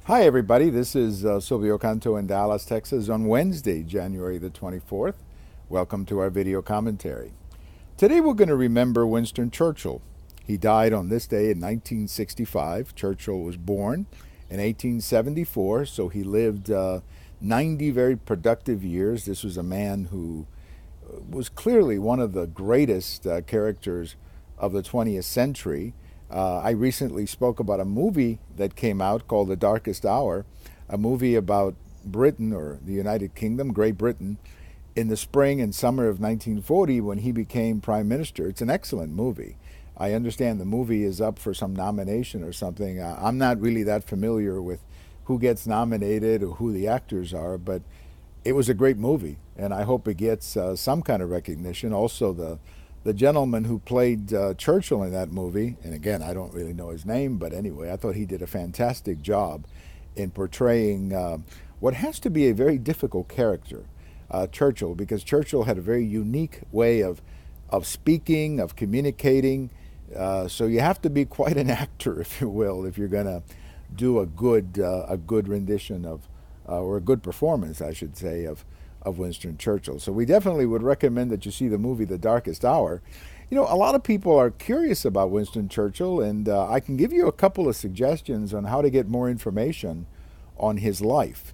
Hi, everybody. This is Silvio Canto in Dallas, Texas on Wednesday, January the 24th. Welcome to our video commentary. Today we're going to remember Winston Churchill. He died on this day in 1965. Churchill was born in 1874, so he lived 90 very productive years. This was a man who was clearly one of the greatest characters of the 20th century. I recently spoke about a movie that came out called The Darkest Hour, a movie about Britain or the United Kingdom, Great Britain, in the spring and summer of 1940 when he became prime minister. It's an excellent movie. I understand the movie is up for some nomination or something. I'm not really that familiar with who gets nominated or who the actors are, but it was a great movie, and I hope it gets some kind of recognition. Also, the gentleman who played Churchill in that movie, and again, I don't really know his name, but anyway, I thought he did a fantastic job in portraying what has to be a very difficult character, Churchill, because Churchill had a very unique way of speaking, of communicating. So you have to be quite an actor, if you will, if you're going to do a good rendition of, or a good performance, I should say, of Winston Churchill. So we definitely would recommend that you see the movie The Darkest Hour. You know, a lot of people are curious about Winston Churchill, and I can give you a couple of suggestions on how to get more information on his life.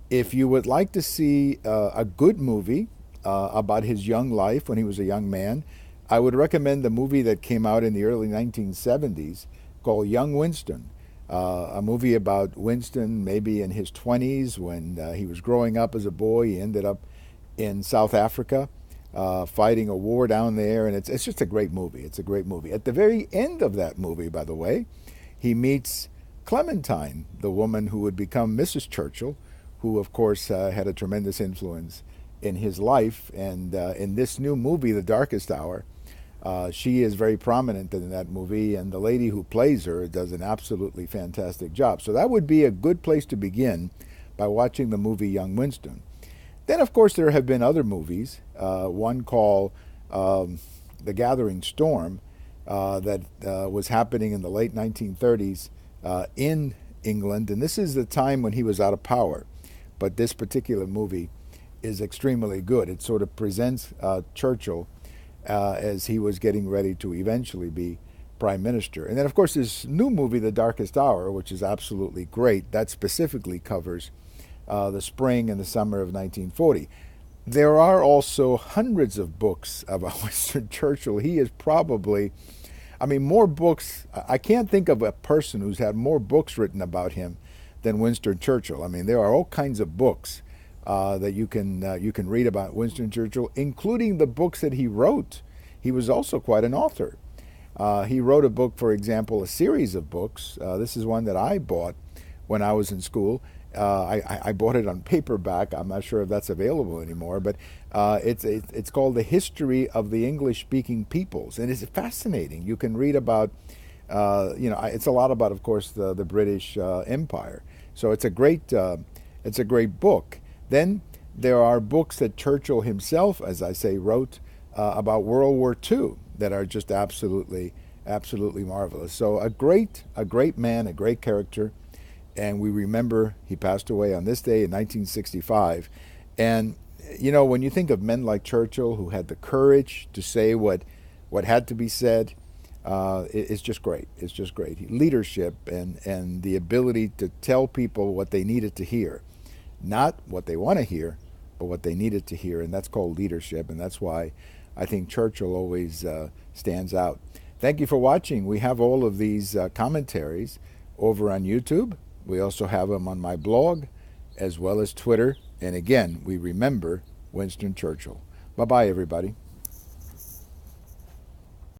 If you would like to see a good movie about his young life when he was a young man, I would recommend the movie that came out in the early 1970s called Young Winston. A movie about Winston maybe in his 20s when he was growing up as a boy. He ended up in South Africa fighting a war down there, and it's just a great movie. It's a great movie. At the very end of that movie, by the way, he meets Clementine, the woman who would become Mrs. Churchill, who of course had a tremendous influence in his life. And in this new movie, The Darkest Hour, she is very prominent in that movie, and the lady who plays her does an absolutely fantastic job. So that would be a good place to begin, by watching the movie Young Winston. Then, of course, there have been other movies, one called The Gathering Storm, that was happening in the late 1930s in England, and this is the time when he was out of power. But this particular movie is extremely good. It sort of presents Churchill as he was getting ready to eventually be prime minister. And then, of course, this new movie, The Darkest Hour, which is absolutely great, that specifically covers the spring and the summer of 1940. There are also hundreds of books about Winston Churchill. He is probably, more books. I can't think of a person who's had more books written about him than Winston Churchill. There are all kinds of books that you can read about Winston Churchill, including the books that he wrote. He was also quite an author. He wrote a book, for example, a series of books. This is one that I bought when I was in school. I bought it on paperback. I'm not sure if that's available anymore, but it's called The History of the English-Speaking Peoples, and it's fascinating. You can read about, it's a lot about, of course, the British Empire. So it's a great book. Then there are books that Churchill himself, as I say, wrote about World War II that are just absolutely marvelous. So a great man, a great character, and we remember he passed away on this day in 1965. And when you think of men like Churchill who had the courage to say what had to be said, it's just great. It's just great. Leadership and the ability to tell people what they needed to hear. Not what they want to hear, but what they needed to hear, and that's called leadership, and that's why I think Churchill always stands out. Thank you for watching. We have all of these commentaries over on YouTube. We also have them on my blog, as well as Twitter, and again, we remember Winston Churchill. Bye-bye, everybody.